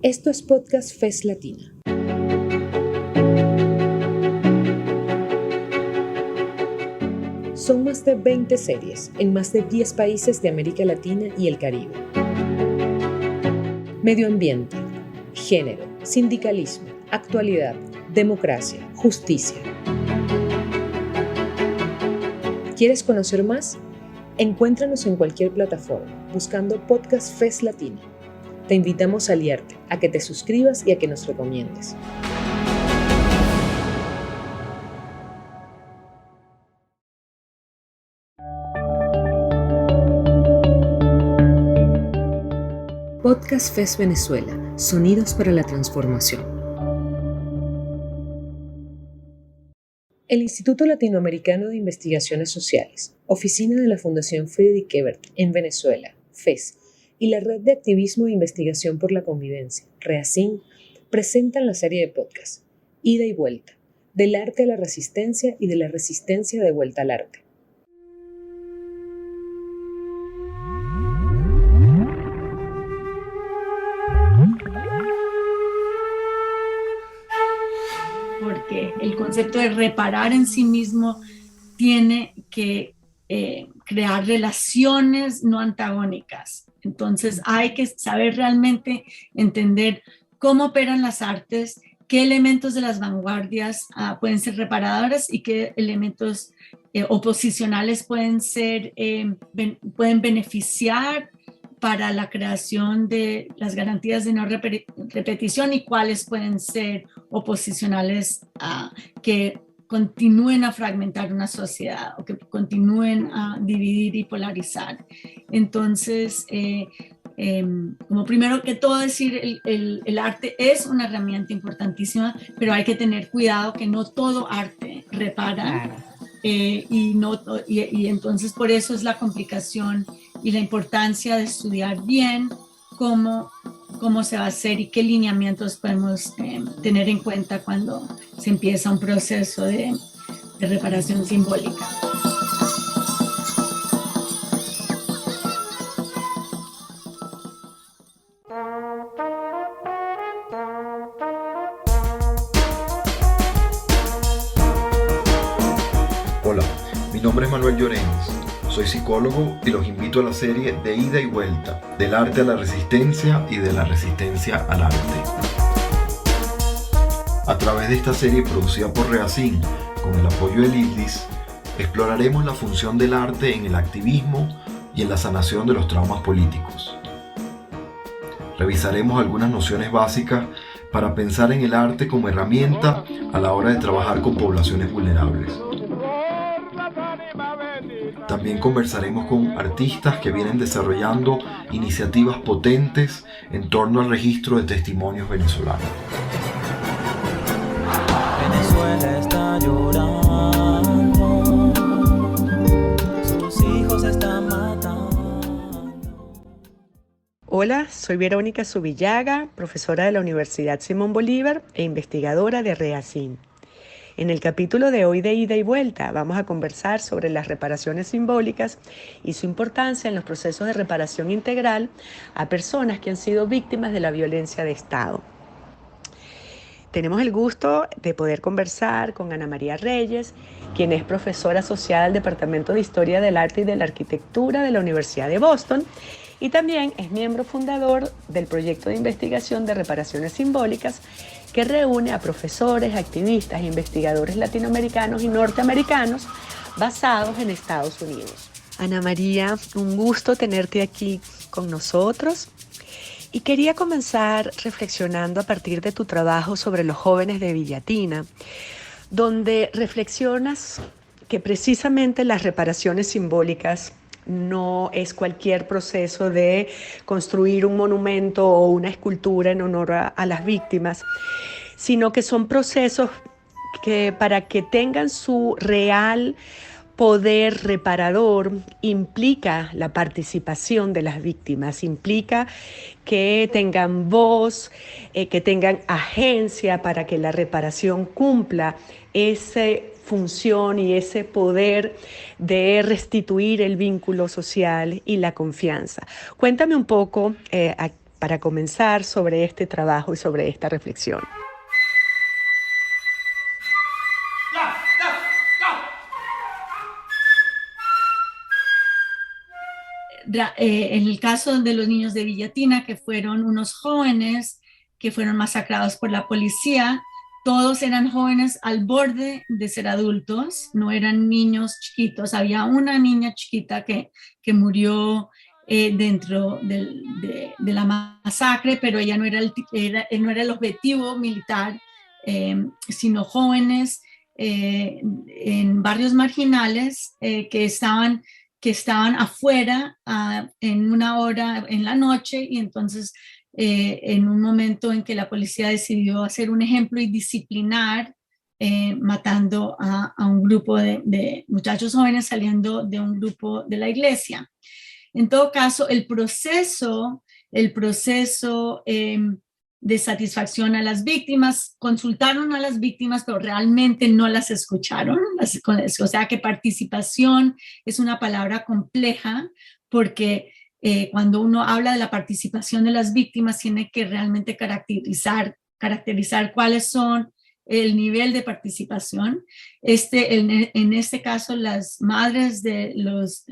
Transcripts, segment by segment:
Esto es Podcast FES Latina. Son más de 20 series en más de 10 países de América Latina y el Caribe. Medio ambiente, género, sindicalismo, actualidad, democracia, justicia. ¿Quieres conocer más? Encuéntranos en cualquier plataforma buscando Podcast FES Latina. Te invitamos a aliarte, a que te suscribas y a que nos recomiendes. Podcast FES Venezuela, sonidos para la transformación. El Instituto Latinoamericano de Investigaciones Sociales, oficina de la Fundación Friedrich Ebert en Venezuela, FES, y la Red de Activismo e Investigación por la Convivencia, REACIN, presentan la serie de podcast Ida y Vuelta, del arte a la resistencia y de la resistencia de vuelta al arte. Porque el concepto de reparar en sí mismo tiene que crear relaciones no antagónicas. Entonces hay que saber realmente entender cómo operan las artes, qué elementos de las vanguardias pueden ser reparadoras y qué elementos oposicionales pueden beneficiar para la creación de las garantías de no repetición y cuáles pueden ser oposicionales que continúen a fragmentar una sociedad o que continúen a dividir y polarizar. Entonces, como primero que todo decir, el arte es una herramienta importantísima, pero hay que tener cuidado que no todo arte repara. Claro. Y entonces por eso es la complicación y la importancia de estudiar bien cómo se va a hacer y qué lineamientos podemos tener en cuenta cuando se empieza un proceso de reparación simbólica. Hola, mi nombre es Manuel Llorens. Soy psicólogo y los invito a la serie de Ida y Vuelta, del arte a la resistencia y de la resistencia al arte. A través de esta serie producida por REACIN, con el apoyo del IDLIS, exploraremos la función del arte en el activismo y en la sanación de los traumas políticos. Revisaremos algunas nociones básicas para pensar en el arte como herramienta a la hora de trabajar con poblaciones vulnerables. También conversaremos con artistas que vienen desarrollando iniciativas potentes en torno al registro de testimonios venezolanos. Venezuela está llorando, sus hijos están matando. Hola, soy Verónica Zubillaga, profesora de la Universidad Simón Bolívar e investigadora de REACIN. En el capítulo de hoy de Ida y Vuelta vamos a conversar sobre las reparaciones simbólicas y su importancia en los procesos de reparación integral a personas que han sido víctimas de la violencia de Estado. Tenemos el gusto de poder conversar con Ana María Reyes, quien es profesora asociada al Departamento de Historia del Arte y de la Arquitectura de la Universidad de Boston y también es miembro fundador del proyecto de investigación de reparaciones simbólicas que reúne a profesores, activistas e investigadores latinoamericanos y norteamericanos basados en Estados Unidos. Ana María, un gusto tenerte aquí con nosotros. Y quería comenzar reflexionando a partir de tu trabajo sobre los jóvenes de Villatina, donde reflexionas que precisamente las reparaciones simbólicas no es cualquier proceso de construir un monumento o una escultura en honor a las víctimas, sino que son procesos que para que tengan su real poder reparador implica la participación de las víctimas, implica que tengan voz, que tengan agencia para que la reparación cumpla esa función y ese poder de restituir el vínculo social y la confianza. Cuéntame un poco para comenzar sobre este trabajo y sobre esta reflexión. En el caso de los niños de Villatina, que fueron unos jóvenes que fueron masacrados por la policía, todos eran jóvenes al borde de ser adultos, no eran niños chiquitos. Había una niña chiquita que murió dentro de la masacre, pero ella no era el objetivo militar, sino jóvenes en barrios marginales que estaban afuera en una hora en la noche, y entonces en un momento en que la policía decidió hacer un ejemplo y disciplinar, matando a un grupo de muchachos jóvenes saliendo de un grupo de la iglesia. En todo caso, el proceso de satisfacción a las víctimas, consultaron a las víctimas, pero realmente no las escucharon. O sea que participación es una palabra compleja, porque cuando uno habla de la participación de las víctimas, tiene que realmente caracterizar cuáles son el nivel de participación. En este caso, las madres de los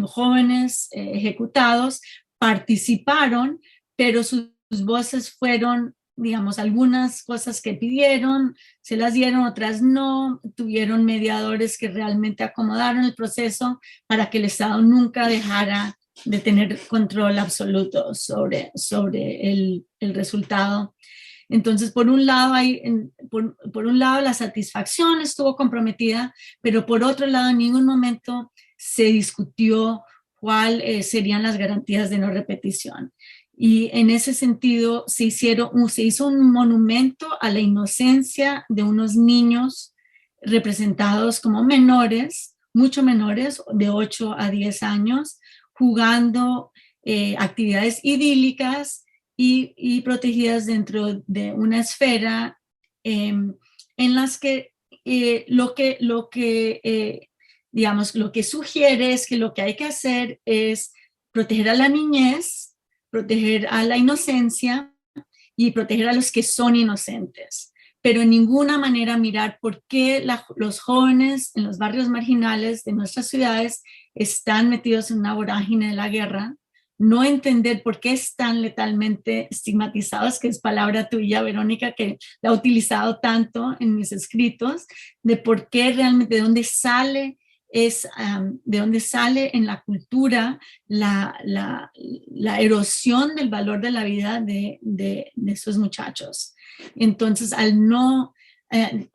jóvenes ejecutados participaron, pero sus voces fueron, digamos, algunas cosas que pidieron, se las dieron, otras no. Tuvieron mediadores que realmente acomodaron el proceso para que el Estado nunca dejara de tener control absoluto sobre el resultado. Entonces, por un lado, la satisfacción estuvo comprometida, pero por otro lado, en ningún momento se discutió cuáles serían las garantías de no repetición. Y en ese sentido se hizo un monumento a la inocencia de unos niños representados como menores, mucho menores, de 8 a 10 años, jugando actividades idílicas y protegidas dentro de una esfera en las que lo que sugiere es que lo que hay que hacer es proteger a la niñez, proteger a la inocencia y proteger a los que son inocentes, pero en ninguna manera mirar por qué los jóvenes en los barrios marginales de nuestras ciudades están metidos en una vorágine de la guerra, no entender por qué están letalmente estigmatizados, que es palabra tuya, Verónica, que la he utilizado tanto en mis escritos, de por qué realmente, de dónde sale en la cultura la erosión del valor de la vida de esos muchachos. Entonces,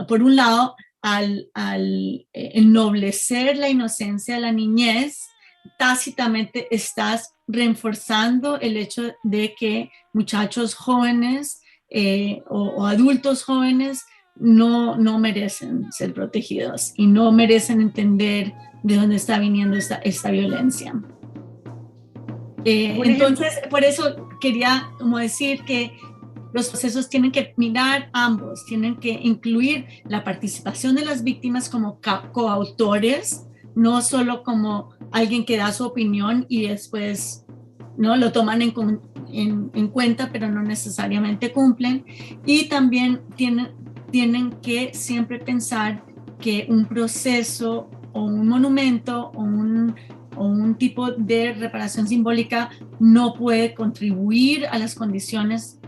por un lado, al ennoblecer la inocencia de la niñez, tácitamente estás reforzando el hecho de que muchachos jóvenes o adultos jóvenes no merecen ser protegidos y no merecen entender de dónde está viniendo esta violencia. Entonces, por eso quería como decir que los procesos tienen que mirar ambos, tienen que incluir la participación de las víctimas como coautores, no solo como alguien que da su opinión y después no lo toman en cuenta, pero no necesariamente cumplen. Y también tienen que siempre pensar que un proceso o un monumento o un tipo de reparación simbólica no puede contribuir a las condiciones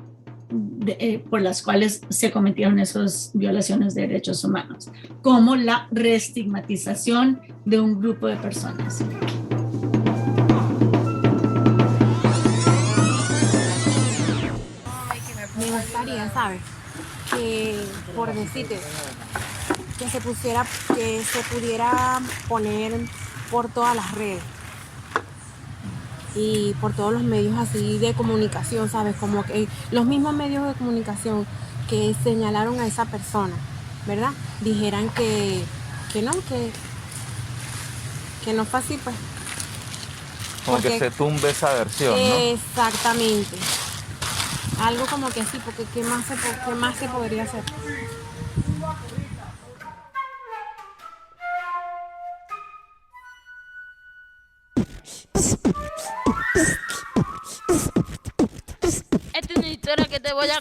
por las cuales se cometieron esas violaciones de derechos humanos, como la reestigmatización de un grupo de personas. Me gustaría, ¿sabes? Que, por decirte, que se pudiera poner por todas las redes y por todos los medios así de comunicación, ¿sabes? Como que los mismos medios de comunicación que señalaron a esa persona, ¿verdad? Dijeran que no fue así, pues. Como que se tumbe esa versión, ¿no? Exactamente. Algo como que sí, porque ¿qué más se podría hacer?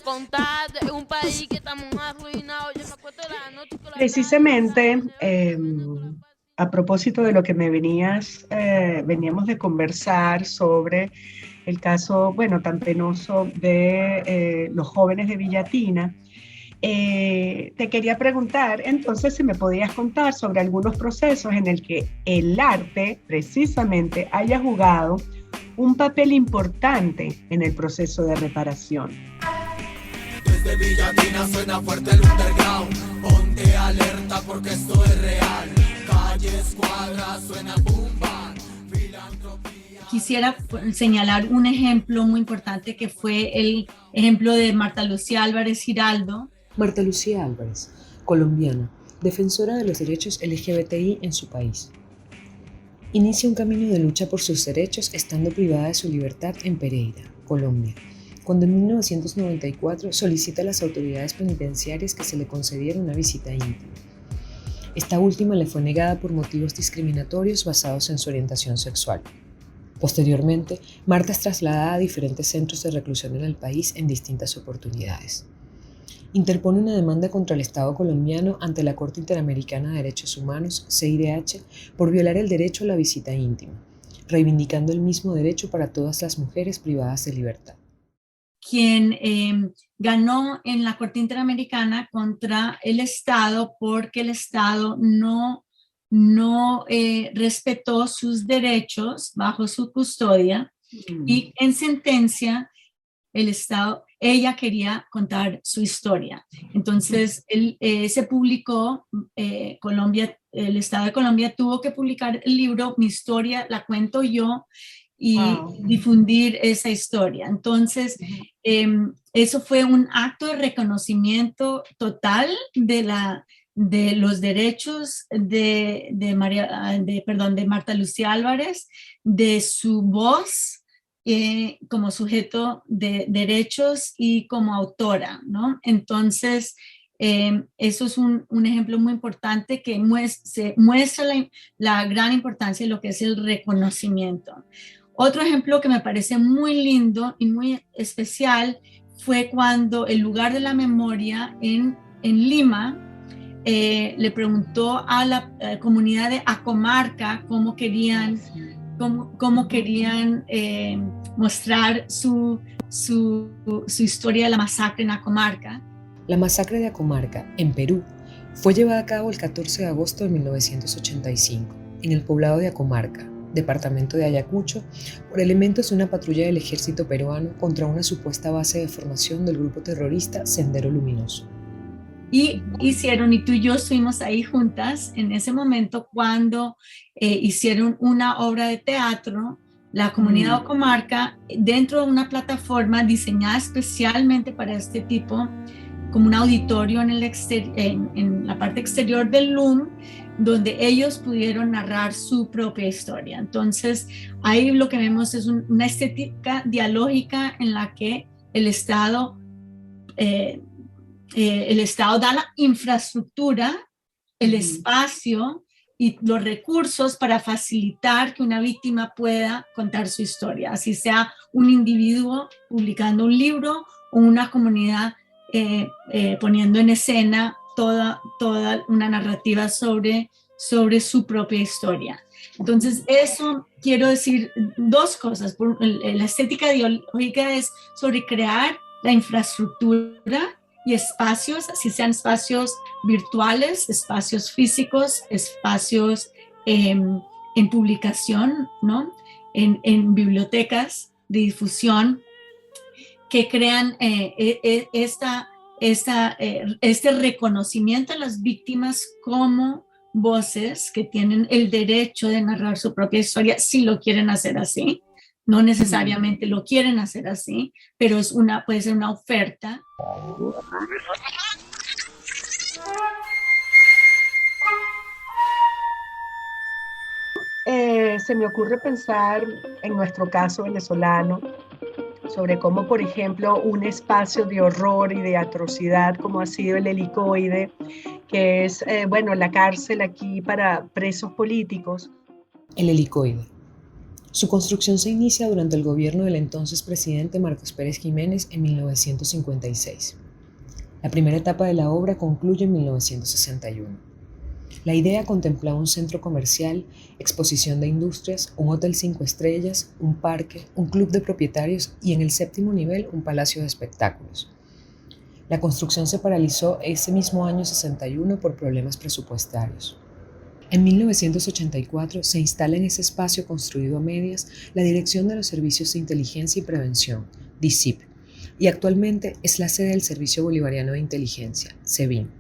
contar de un país que estamos arruinados. Yo me acuerdo de la noche con la Precisamente, a propósito de lo que veníamos de conversar sobre el caso, bueno, tan penoso de los jóvenes de Villatina, te quería preguntar entonces si me podías contar sobre algunos procesos en el que el arte precisamente haya jugado un papel importante en el proceso de reparación. Desde Villatina suena fuerte el underground. Ponte alerta porque esto es real. Calles, cuadras, suena boom bang. Filantropía. Quisiera señalar un ejemplo muy importante que fue el ejemplo de Marta Lucía Álvarez Giraldo. Marta Lucía Álvarez, colombiana, defensora de los derechos LGBTI en su país. Inicia un camino de lucha por sus derechos estando privada de su libertad en Pereira, Colombia, cuando en 1994 solicita a las autoridades penitenciarias que se le concediera una visita íntima. Esta última le fue negada por motivos discriminatorios basados en su orientación sexual. Posteriormente, Marta es trasladada a diferentes centros de reclusión en el país en distintas oportunidades. Interpone una demanda contra el Estado colombiano ante la Corte Interamericana de Derechos Humanos, CIDH, por violar el derecho a la visita íntima, reivindicando el mismo derecho para todas las mujeres privadas de libertad. Quien ganó en la Corte Interamericana contra el Estado porque el Estado no respetó sus derechos bajo su custodia y en sentencia ella quería contar su historia. Entonces se publicó, el Estado de Colombia tuvo que publicar el libro Mi historia la cuento yo y difundir esa historia. Entonces eso fue un acto de reconocimiento total de los derechos de Marta Lucía Álvarez, de su voz como sujeto de derechos y como autora, ¿no? Entonces, eso es un ejemplo muy importante que muestra la gran importancia de lo que es el reconocimiento. Otro ejemplo que me parece muy lindo y muy especial fue cuando el lugar de la memoria en Lima le preguntó a la comunidad de Acomarca cómo querían mostrar su historia de la masacre en Acomarca. La masacre de Acomarca, en Perú, fue llevada a cabo el 14 de agosto de 1985, en el poblado de Acomarca, departamento de Ayacucho, por elementos de una patrulla del ejército peruano contra una supuesta base de formación del grupo terrorista Sendero Luminoso. Y tú y yo estuvimos ahí juntas en ese momento cuando hicieron una obra de teatro, la comunidad de Acomarca, dentro de una plataforma diseñada especialmente para este tipo, como un auditorio en la parte exterior del LUM, donde ellos pudieron narrar su propia historia. Entonces, ahí lo que vemos es una estética dialógica en la que el Estado da la infraestructura, el espacio y los recursos para facilitar que una víctima pueda contar su historia, así sea un individuo publicando un libro o una comunidad poniendo en escena toda una narrativa sobre su propia historia. Entonces, eso quiero decir dos cosas. La estética ideológica es sobre crear la infraestructura y espacios, así sean espacios virtuales, espacios físicos, espacios en publicación, ¿no? En bibliotecas de difusión, que crean este reconocimiento a las víctimas como voces que tienen el derecho de narrar su propia historia si lo quieren hacer así. No necesariamente lo quieren hacer así, pero puede ser una oferta. Se me ocurre pensar en nuestro caso venezolano sobre cómo, por ejemplo, un espacio de horror y de atrocidad como ha sido el Helicoide, que es la cárcel aquí para presos políticos. El Helicoide. Su construcción se inicia durante el gobierno del entonces presidente Marcos Pérez Jiménez en 1956. La primera etapa de la obra concluye en 1961. La idea contemplaba un centro comercial, exposición de industrias, un hotel 5 estrellas, un parque, un club de propietarios y en el 7º nivel un palacio de espectáculos. La construcción se paralizó ese mismo año 61 por problemas presupuestarios. En 1984 se instala en ese espacio construido a medias la Dirección de los Servicios de Inteligencia y Prevención, DICIP, y actualmente es la sede del Servicio Bolivariano de Inteligencia, SEBIN.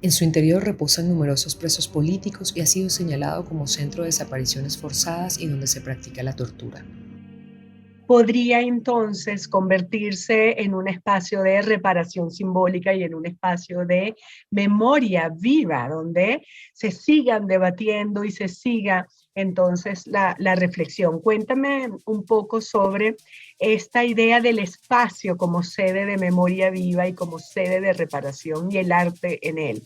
En su interior reposan numerosos presos políticos y ha sido señalado como centro de desapariciones forzadas y donde se practica la tortura. Podría entonces convertirse en un espacio de reparación simbólica y en un espacio de memoria viva, donde se sigan debatiendo y se siga entonces la reflexión. Cuéntame un poco sobre esta idea del espacio como sede de memoria viva y como sede de reparación y el arte en él.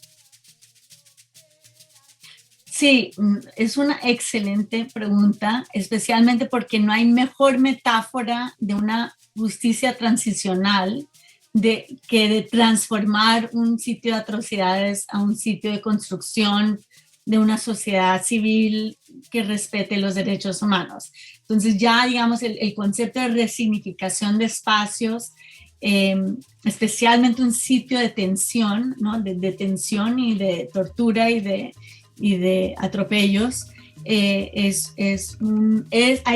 Sí, es una excelente pregunta, especialmente porque no hay mejor metáfora de una justicia transicional que de transformar un sitio de atrocidades a un sitio de construcción de una sociedad civil que respete los derechos humanos. Entonces ya, digamos, el concepto de resignificación de espacios, especialmente un sitio de tensión, ¿no? de detención y de tortura y de atropellos, ahí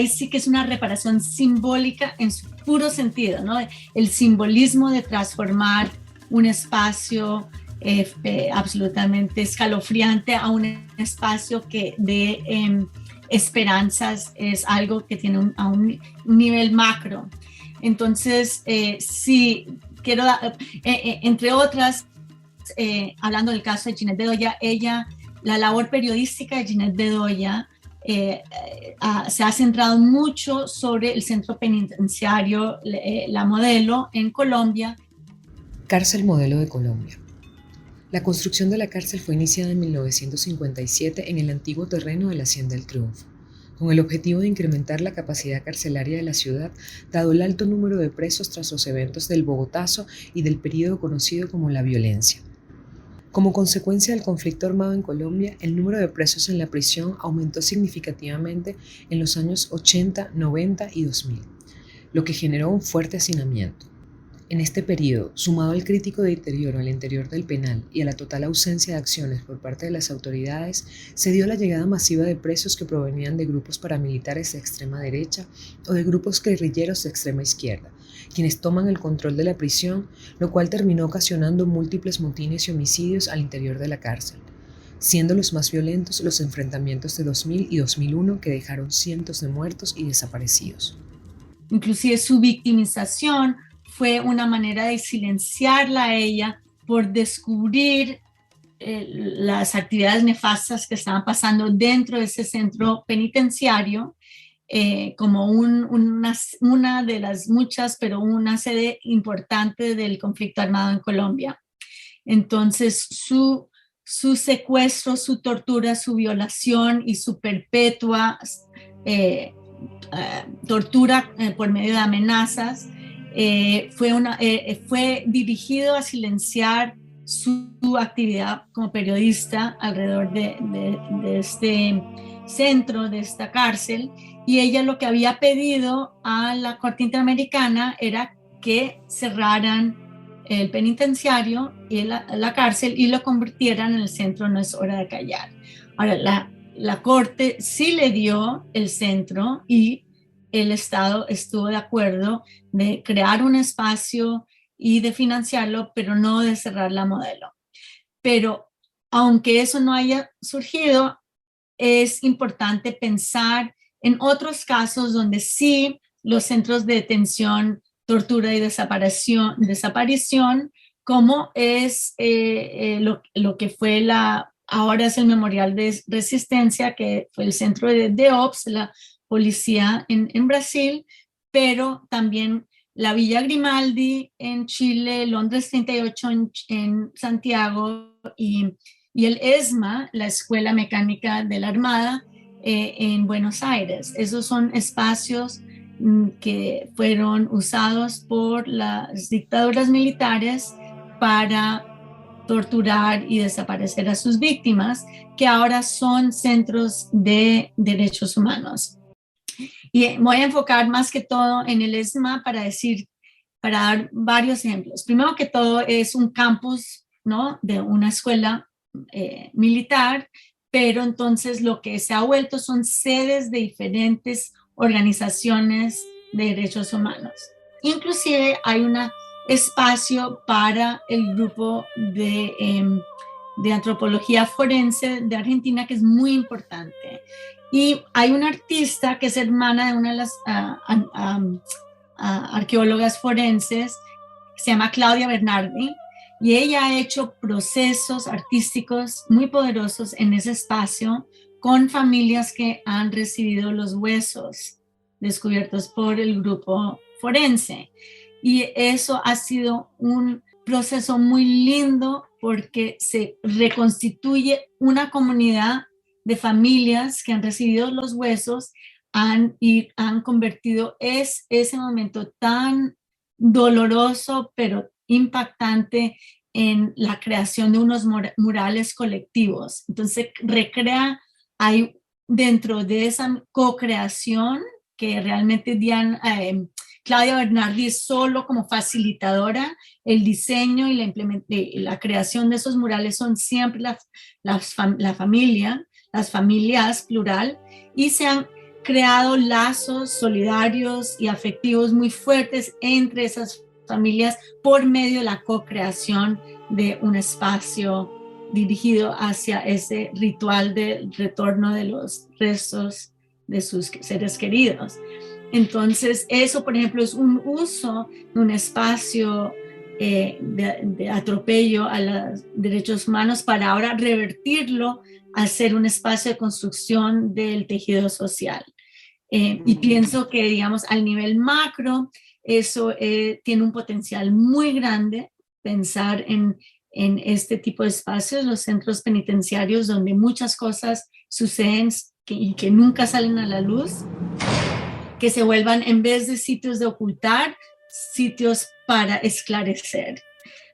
sí que es una reparación simbólica en su puro sentido, ¿no? El simbolismo de transformar un espacio absolutamente escalofriante a un espacio que dé esperanzas es algo que tiene a un nivel macro. Entonces, sí, quiero, entre otras, hablando del caso de Ginette Bedoya, la labor periodística de Ginette Bedoya se ha centrado mucho sobre el centro penitenciario La Modelo en Colombia. Cárcel Modelo de Colombia. La construcción de la cárcel fue iniciada en 1957 en el antiguo terreno de la Hacienda del Triunfo, con el objetivo de incrementar la capacidad carcelaria de la ciudad, dado el alto número de presos tras los eventos del Bogotazo y del período conocido como la violencia. Como consecuencia del conflicto armado en Colombia, el número de presos en la prisión aumentó significativamente en los años 80, 90 y 2000, lo que generó un fuerte hacinamiento. En este periodo, sumado al crítico deterioro al interior del penal y a la total ausencia de acciones por parte de las autoridades, se dio la llegada masiva de presos que provenían de grupos paramilitares de extrema derecha o de grupos guerrilleros de extrema izquierda, quienes toman el control de la prisión, lo cual terminó ocasionando múltiples motines y homicidios al interior de la cárcel, siendo los más violentos los enfrentamientos de 2000 y 2001 que dejaron cientos de muertos y desaparecidos. Inclusive su victimización fue una manera de silenciarla a ella por descubrir las actividades nefastas que estaban pasando dentro de ese centro penitenciario, como una de las muchas, pero una sede importante del conflicto armado en Colombia. Entonces, su secuestro, su tortura, su violación y su perpetua tortura por medio de amenazas fue dirigido a silenciar su actividad como periodista alrededor de este centro, de esta cárcel, y ella lo que había pedido a la Corte Interamericana era que cerraran el penitenciario y la cárcel y lo convirtieran en el centro No es hora de callar. Ahora, la Corte sí le dio el centro y el Estado estuvo de acuerdo de crear un espacio y de financiarlo, pero no de cerrar La Modelo. Pero aunque eso no haya surgido, es importante pensar en otros casos donde sí los centros de detención, tortura y desaparición, como es lo que fue ahora es el Memorial de Resistencia, que fue el centro de OPS, la policía en Brasil, pero también la Villa Grimaldi en Chile, Londres 38 en Santiago y el ESMA, la Escuela Mecánica de la Armada, en Buenos Aires. Esos son espacios que fueron usados por las dictaduras militares para torturar y desaparecer a sus víctimas, que ahora son centros de derechos humanos. Y voy a enfocar más que todo en el ESMA para dar varios ejemplos. Primero que todo es un campus, ¿no?, de una escuela militar, pero entonces lo que se ha vuelto son sedes de diferentes organizaciones de derechos humanos. Inclusive hay un espacio para el grupo de antropología forense de Argentina, que es muy importante. Y hay una artista que es hermana de una de las arqueólogas forenses, que se llama Claudia Bernardi, y ella ha hecho procesos artísticos muy poderosos en ese espacio con familias que han recibido los huesos descubiertos por el grupo forense. Y eso ha sido un proceso muy lindo porque se reconstituye una comunidad de familias que han recibido los huesos y han convertido ese momento tan doloroso pero impactante en la creación de unos murales colectivos. Entonces hay dentro de esa co-creación que realmente Claudia Bernardi es solo como facilitadora. El diseño y la creación de esos murales son siempre las familias plural, y se han creado lazos solidarios y afectivos muy fuertes entre esas familias por medio de la co-creación de un espacio dirigido hacia ese ritual del retorno de los restos de sus seres queridos. Entonces, eso, por ejemplo, es un uso de un espacio de atropello a los derechos humanos para ahora revertirlo a ser un espacio de construcción del tejido social. Y pienso que, digamos, al nivel macro, eso tiene un potencial muy grande, pensar en este tipo de espacios, los centros penitenciarios, donde muchas cosas suceden y que nunca salen a la luz, que se vuelvan, en vez de sitios de ocultar, sitios para esclarecer.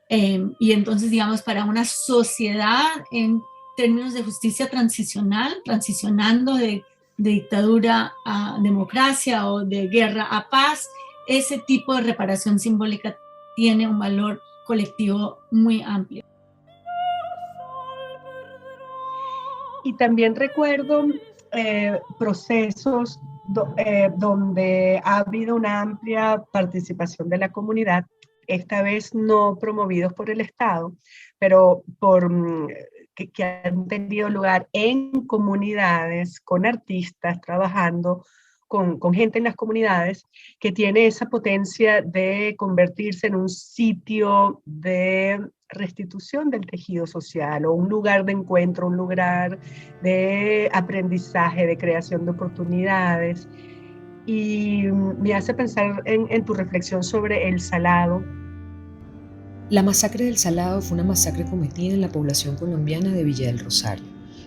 Y entonces, digamos, para una sociedad en términos de justicia transicional, transicionando de dictadura a democracia o de guerra a paz, ese tipo de reparación simbólica tiene un valor colectivo muy amplio. Y también recuerdo procesos donde ha habido una amplia participación de la comunidad, esta vez no promovidos por el Estado, pero que han tenido lugar en comunidades, con artistas, trabajando con gente en las comunidades, que tiene esa potencia de convertirse en un sitio de restitución del tejido social, o un lugar de encuentro, un lugar de aprendizaje, de creación de oportunidades. Y me hace pensar en tu reflexión sobre El Salado. La masacre del Salado fue una masacre cometida en la población colombiana de Villa del Rosario,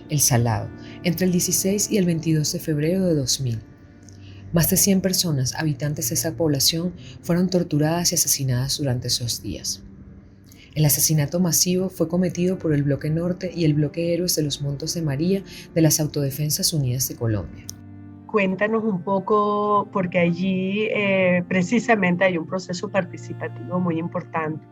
El Salado, entre el 16 y el 22 de febrero de 2000. Más de 100 personas, habitantes de esa población, fueron torturadas y asesinadas durante esos días. El asesinato masivo fue cometido por el Bloque Norte y el Bloque Héroes de los Montes de María de las Autodefensas Unidas de Colombia. Cuéntanos un poco, porque allí precisamente hay un proceso participativo muy importante.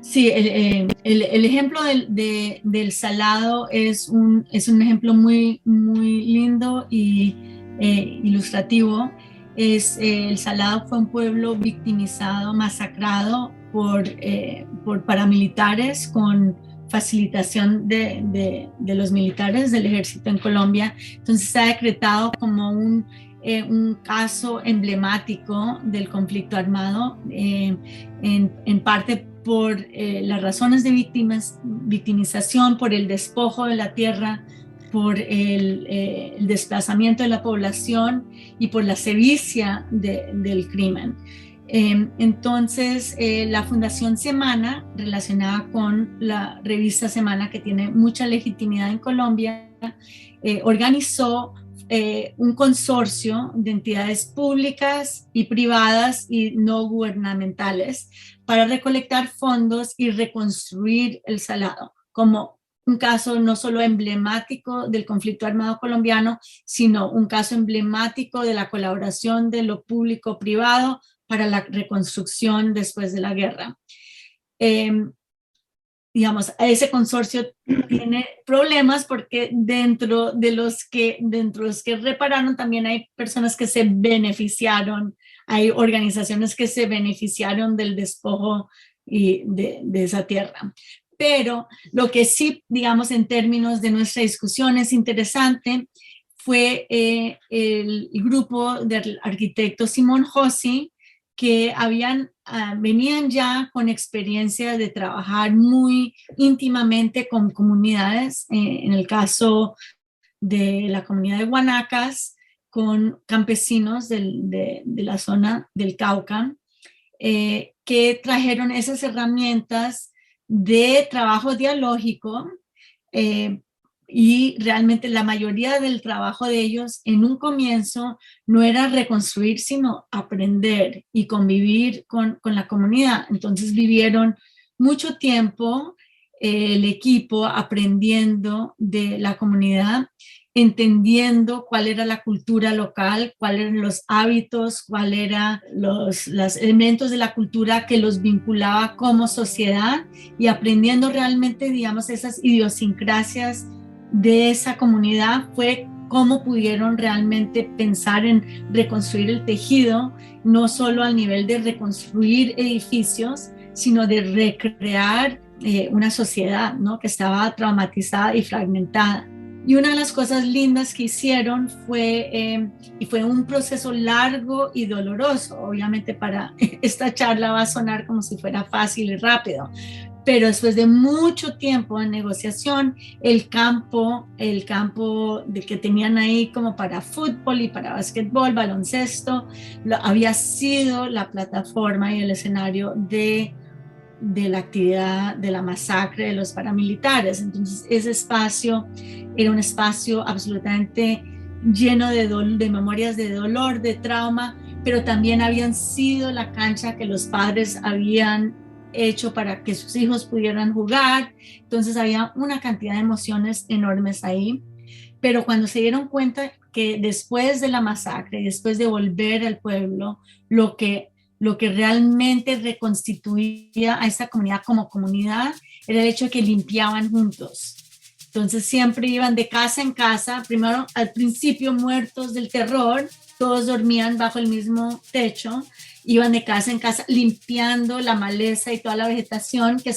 Sí, el ejemplo del Salado es un ejemplo muy, muy lindo y ilustrativo. El Salado fue un pueblo victimizado, masacrado por paramilitares con facilitación de los militares del ejército en Colombia. Entonces se ha decretado como un caso emblemático del conflicto armado, en parte por las razones de victimización, por el despojo de la tierra, por el desplazamiento de la población y por la sevicia del crimen. Entonces, la Fundación Semana, relacionada con la revista Semana, que tiene mucha legitimidad en Colombia, organizó un consorcio de entidades públicas y privadas y no gubernamentales para recolectar fondos y reconstruir el Salado, como un caso no solo emblemático del conflicto armado colombiano, sino un caso emblemático de la colaboración de lo público-privado para la reconstrucción después de la guerra. Digamos, ese consorcio tiene problemas porque dentro de los que repararon también hay personas que se beneficiaron, hay organizaciones que se beneficiaron del despojo y de esa tierra. Pero lo que sí, digamos, en términos de nuestra discusión es interesante fue el grupo del arquitecto Simón Josi, que venían ya con experiencia de trabajar muy íntimamente con comunidades, en el caso de la comunidad de Guanacas, con campesinos de la zona del Cauca, que trajeron esas herramientas de trabajo dialógico, y realmente la mayoría del trabajo de ellos en un comienzo no era reconstruir, sino aprender y convivir con la comunidad. Entonces vivieron mucho tiempo el equipo aprendiendo de la comunidad, entendiendo cuál era la cultura local, cuáles eran los hábitos, cuáles eran los elementos de la cultura que los vinculaba como sociedad, y aprendiendo realmente, digamos, esas idiosincrasias de esa comunidad fue cómo pudieron realmente pensar en reconstruir el tejido, no solo al nivel de reconstruir edificios, sino de recrear una sociedad, ¿no?, que estaba traumatizada y fragmentada. Y una de las cosas lindas que hicieron fue, y fue un proceso largo y doloroso, obviamente para esta charla va a sonar como si fuera fácil y rápido, pero después de mucho tiempo de negociación, el campo que tenían ahí como para fútbol y para básquetbol, baloncesto, había sido la plataforma y el escenario de la actividad de la masacre de los paramilitares. Entonces ese espacio era un espacio absolutamente lleno de memorias de dolor, de trauma, pero también habían sido la cancha que los padres habían hecho para que sus hijos pudieran jugar. Entonces había una cantidad de emociones enormes ahí, pero cuando se dieron cuenta que después de la masacre, después de volver al pueblo, lo que realmente reconstituía a esta comunidad como comunidad era el hecho de que limpiaban juntos. Entonces siempre iban de casa en casa, primero al principio muertos del terror, todos dormían bajo el mismo techo, iban de casa en casa limpiando la maleza y toda la vegetación que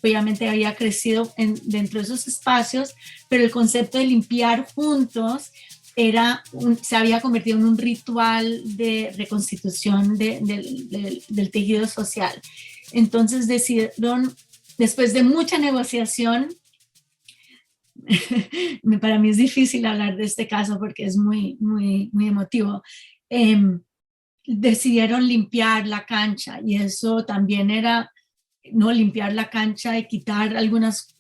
obviamente había crecido dentro de esos espacios, pero el concepto de limpiar juntos se había convertido en un ritual de reconstitución del tejido social. Entonces decidieron, después de mucha negociación, para mí es difícil hablar de este caso porque es muy, muy, muy emotivo, decidieron limpiar la cancha, y eso también era no limpiar la cancha y quitar algunos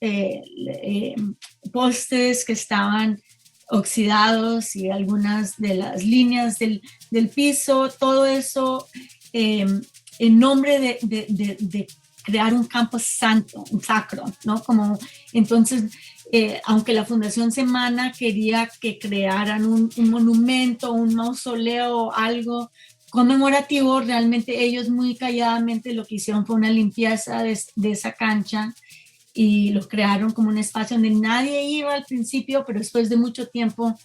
postes que estaban oxidados y algunas de las líneas del piso, todo eso en nombre de crear un campo santo, un sacro, ¿no? Entonces, aunque la Fundación Semana quería que crearan un monumento, un mausoleo, algo conmemorativo, realmente ellos muy calladamente lo que hicieron fue una limpieza de esa cancha, y lo crearon como un espacio donde nadie iba al principio, pero después de mucho tiempo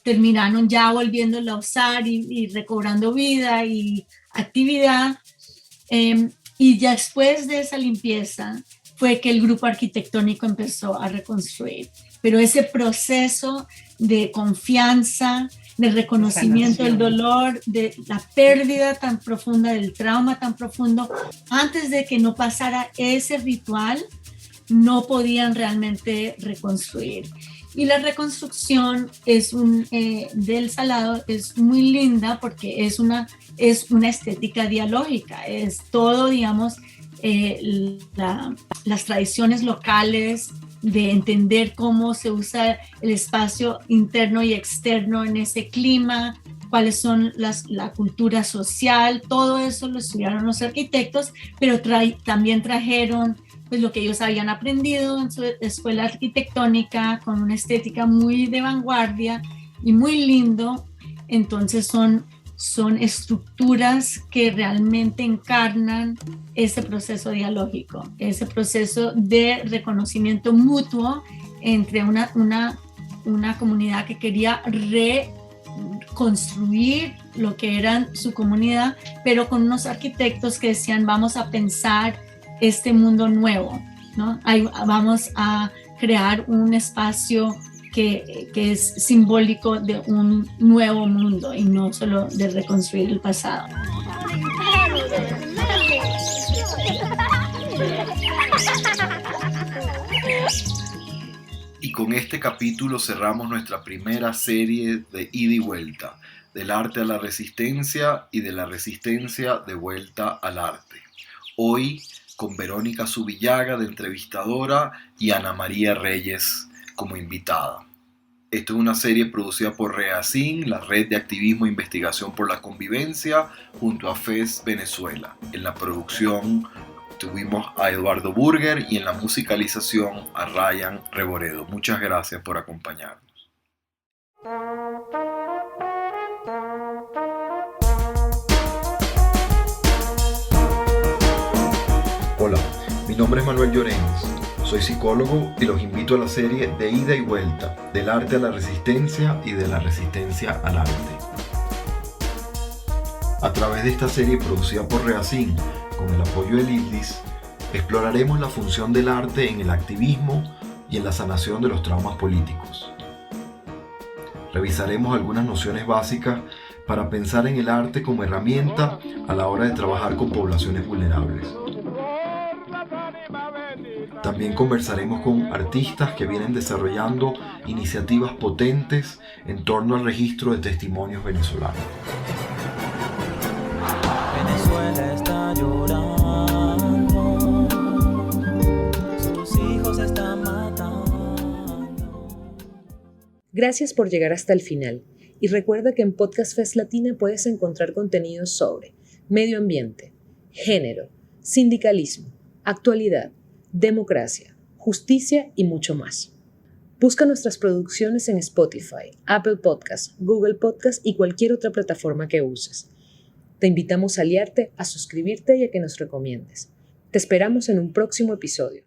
terminaron ya volviéndolo a usar y recobrando vida y actividad. Y ya después de esa limpieza fue que el grupo arquitectónico empezó a reconstruir. Pero ese proceso de confianza, de reconocimiento del dolor, de la pérdida tan profunda, del trauma tan profundo, antes de que no pasara ese ritual, no podían realmente reconstruir. Y la reconstrucción del Salado es muy linda porque es una estética dialógica, es todo, digamos, las tradiciones locales, de entender cómo se usa el espacio interno y externo en ese clima, cuáles son la cultura social, todo eso lo estudiaron los arquitectos, pero también trajeron pues lo que ellos habían aprendido en su escuela arquitectónica con una estética muy de vanguardia y muy lindo. Entonces son estructuras que realmente encarnan ese proceso dialógico, ese proceso de reconocimiento mutuo entre una comunidad que quería reconstruir lo que era su comunidad, pero con unos arquitectos que decían vamos a pensar este mundo nuevo, ¿no? Vamos a crear un espacio que es simbólico de un nuevo mundo y no solo de reconstruir el pasado. Y con este capítulo cerramos nuestra primera serie de ida y vuelta, del arte a la resistencia y de la resistencia de vuelta al arte. Hoy con Verónica Zubillaga de entrevistadora y Ana María Reyes como invitada. Esto es una serie producida por REACIN, la Red de Activismo e Investigación por la Convivencia, junto a FES Venezuela. En la producción tuvimos a Eduardo Burger y en la musicalización a Ryan Reboredo. Muchas gracias por acompañarnos. Hola, mi nombre es Manuel Llorens, soy psicólogo y los invito a la serie de ida y vuelta, del arte a la resistencia y de la resistencia al arte. A través de esta serie producida por REACIN, con el apoyo del IDLIS, exploraremos la función del arte en el activismo y en la sanación de los traumas políticos. Revisaremos algunas nociones básicas para pensar en el arte como herramienta a la hora de trabajar con poblaciones vulnerables. También conversaremos con artistas que vienen desarrollando iniciativas potentes en torno al registro de testimonios venezolanos. Venezuela está llorando, sus hijos están matando. Gracias por llegar hasta el final y recuerda que en Podcast Fest Latina puedes encontrar contenidos sobre medio ambiente, género, sindicalismo, actualidad, democracia, justicia y mucho más. Busca nuestras producciones en Spotify, Apple Podcasts, Google Podcasts y cualquier otra plataforma que uses. Te invitamos a aliarte, a suscribirte y a que nos recomiendes. Te esperamos en un próximo episodio.